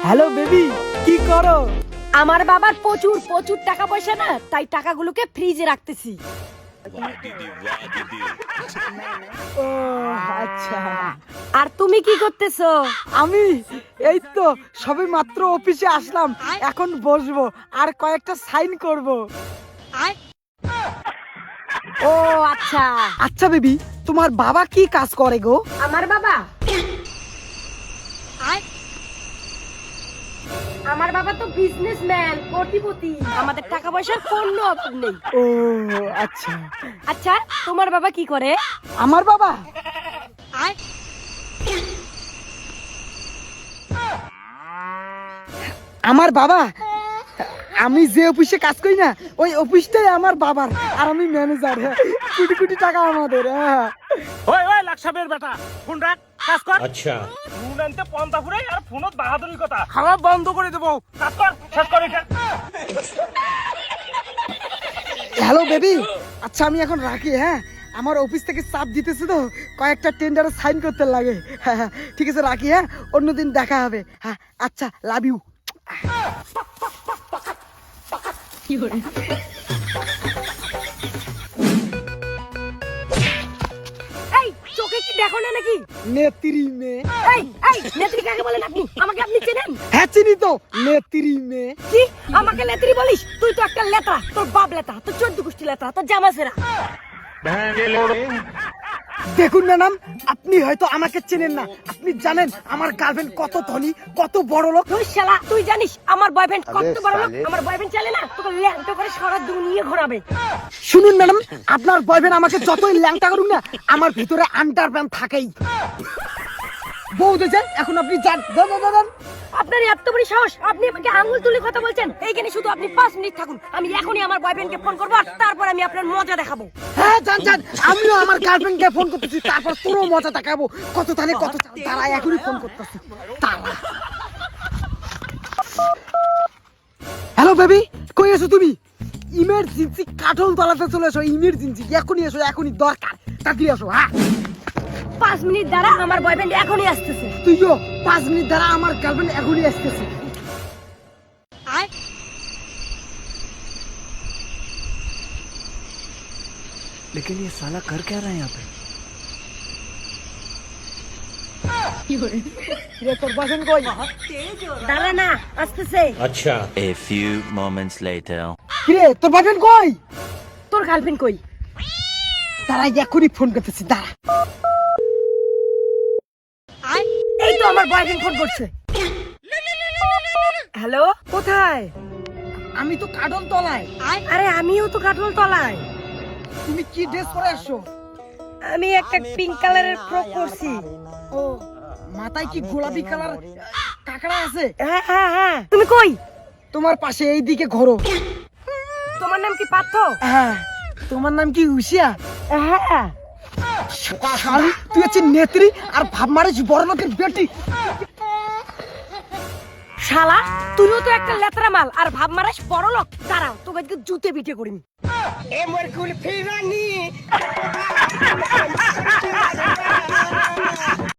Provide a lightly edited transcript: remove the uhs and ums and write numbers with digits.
Hello baby, কি করো? আমার বাবার প্রচুর প্রচুর টাকা পয়সা না, তাই টাকাগুলোকে ফ্রিজে রাখতেছি। ও আচ্ছা। আর তুমি কি করতেছো? আমি এই তো সবে মাত্র অফিসে আসলাম, এখন বসবো আর কয়েকটা সাইন করব। ও আচ্ছা। আচ্ছা বেবি, তোমার বাবা কি কাজ করে গো? আমার বাবা আমার বাবা তো বিজনেসম্যান, কোটিপতি। আমাদের টাকা পয়সার কোনো অভাব নেই। ও আচ্ছা। আচ্ছা, তোমার বাবা কি করে? আমার বাবা আমার বাবা আমি যে অফিসে কাজ করি না, ওই অফিসটাই আমার বাবার, আর আমি ম্যানেজার। কোটি কোটি টাকা আমাদের। ওই ওই লাকসাবের বেটা ফোন রাখ, কাজ কর। अच्छा ফোন আনতে পন্তা ফুরাই আর ফোনত বাহাদুরি কথা। খাওয়া বন্ধ করে দেবো, কাজ কর, শেষ কর এটা। হ্যালো বেবি, আচ্ছা আমি এখন রাখি। হ্যাঁ, আমার অফিস থেকে চাপ দিতেছে তো, কয়েকটা টেন্ডারে সাইন করতে লাগে। হ্যাঁ, ঠিক আছে রাখি। হ্যাঁ, অন্যদিন দেখা হবে। হ্যাঁ আচ্ছা, লাভ ইউ। এই চোখে কি দেখো না নাকি? নেত্রী মেয়ে। এই এই নেত্রী কাকে বলেন আপনি? আমাকে আপনি চেনেন? হ্যাঁ চিনি তো, নেত্রী মেয়ে। কি আমাকে নেত্রী বলিস? তুই তো একটা লেত্রা, তোর বাপ লেত্রা, তোর 14 গোষ্ঠী লেত্রা, তোর জামা সেরা। দেখুন ম্যাডাম, আপনি হয়তো আমাকে চেনেন না। আপনি জানেন আমার গার্লফ্রেন্ড কত ধনী, কত বড় লোক? তুই শালা, তুই জানিস আমার বয়ফ্রেন্ড কত বড় লোক? আমার বয়ফ্রেন্ড চালে না তোকে ল্যাংটো করে সারা দুনিয়া ঘোরাবে। শুনুন ম্যাডাম, আপনার বয়ফ্রেন্ড আমাকে যতই ল্যাংটা করুক না, আমার ভিতরে আন্ডারপ্যান্ট থাকেই। বউ দেখছেন, এখন আপনি যান। যান। আপনার এত বড় সাহস, আপনি আমাকে আঙুল তুলে কথা বলছেন? এইখানে শুধু আপনি 5 মিনিট থাকুন, আমি এখনই আমার বয়ফ্রেন্ডকে ফোন করবো, আর তারপর আমি আপনার মজা দেখাবো। হ্যাঁ যান। আমিও আমার গার্লফ্রেন্ডকে ফোন করতেছি, তারপর তোরও মজা দেখাবো। কত তাহলে কত চাল, তারা এখনই ফোন করতেছি। তারা। হ্যালো বেবি, কই আছো তুমি? ইমার্জেন্সি কাঠল তলাতে চলে এসো। ইমার্জেন্সি, এখনই এসো, এখনই দরকার। তাড়াতাড়ি আসো। হ্যাঁ 5 মিনিট দ্বারা আমার বয়ফ্রেন্ড এখনই আসতেছে। তুইও 5 মিনিট দ্বারা আমার গার্লফ্রেন্ড এখনই আসতেছে। लेकिन ये साला कर क्या रहा है यहाँ पे রে তোর বয়ফ্রেন্ড কই? দাঁড়া না, আসতেছে। अच्छा A few moments later. কি রে তোর বয়ফ্রেন্ড কই? তোর গার্লফ্রেন্ড কই? তারা এখনই ফোন করতেছি, দাঁড়া। এই তো আমার বয়ফ্রেন্ড ফোন করছে। হ্যালো, কোথায়? আমি তো কাঠল তলায়। আরে আমিও তো কাঠল তলায়। তুমি কি ড্রেস পরে আসছো? আমি একটা পিঙ্ক কালারের ফ্রক পরছি। ও, মাথায় কি গোলাপি কালার কাকড়া আছে? হ্যাঁ। তুমি কই? তোমার পাশে এইদিকে ঘোরো। তোমার নাম কি পার্থ? হ্যাঁ। তোমার নাম কি উষিয়া? হ্যাঁ। শালি, তুই হচ্ছে নেত্রী আর ভাব মারিস বড় লোকের বেটি। শালা, তুইও তো একটা লেত্রা মাল আর ভাব মারাস বড় লোক। দাঁড়াও, তোকে আজকে জুতে পিটে করিনি।